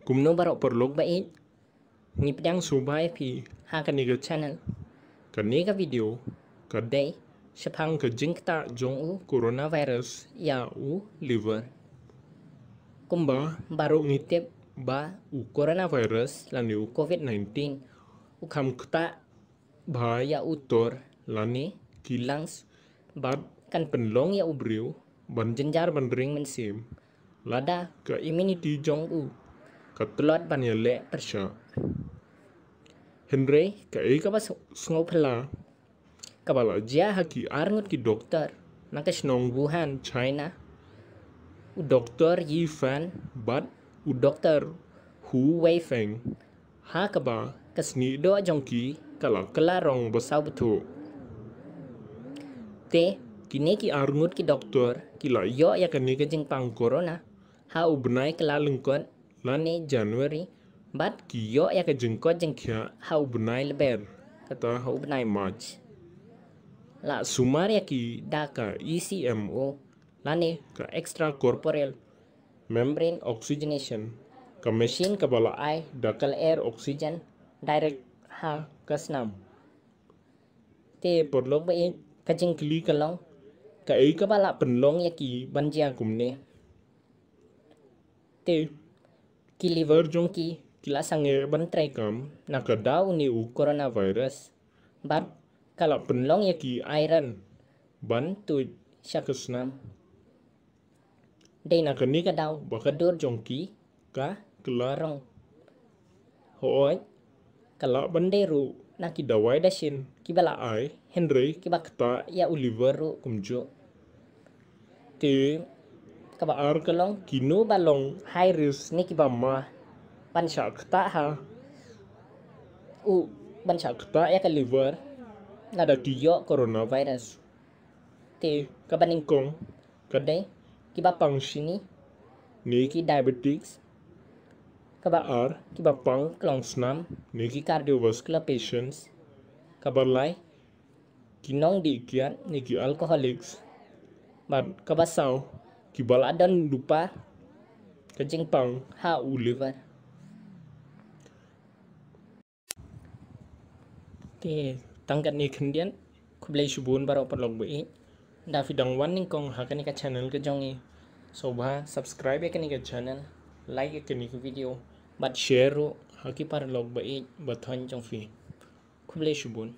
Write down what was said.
Kumno barok perlog baik ni pedang subay pi hakan ni channel kani ka video kadai sepang ke jingta jong u coronavirus ya u liver kumba baru ngitip ba u coronavirus lani u covid-19 u kam kta ba ya utor lani kilangs bad kan penlong ya ubriu ban jenjar ban ring mensim lada ke immunity jong u ketelat ban ya le persya Henry ka ka ba ngopla ka bala dia haki arngut ki dokter nakas nong Wuhan China u dokter Yifan bad u dokter Hu Weifeng ha ka ba kasni do jongki kalau kelarong besau betul te kini ki arngut ki dokter kilo yo ya kini ke pang corona ha u benai kelalengkot lani Januari bat kiyo ya ke jengkot jengkia ha u benai leber kata ha u benai March la sumar ya ki daka ECMO lani ke extracorporeal membrane oxygenation ke mesin ke bala ai dakal air oxygen direct ha ke senam te perlu baik kajeng keli kalong ka ka bala penlong ya ki banjia kumne te ki liver jong ki kila sange bantrai kam na ka daw ni u coronavirus bat kalau penlong ya ki iron ban tu syakesnam dei na ka ni ka daw ba ka dur jong ki ka kelarong hoy kalau banderu na ki dawai dasin ki bala ai Henry ki ba kta ya Oliver ru kumjo te ka ba ar kalong kino balong high risk ni ki ba ma ban sha kta ha u ban sha kta ya ka liver na da kiyo coronavirus te ka baning kong kadai ki ba pang sini ni ki diabetics ka ba ar ki ba pang klong snam ni ki cardiovascular patients ka ba lai kinong di kiat ni ki alcoholics bat ka ba saw ki bal adan lupa ka pang ha u liver te tangkat ni kendian kublai subun barok perlog bei da fidang wan ning kong ha ka channel ke jongi so ba subscribe ya ka channel like ya ka video bat share ro ha ki parlog bei bathon jong fi kublai subun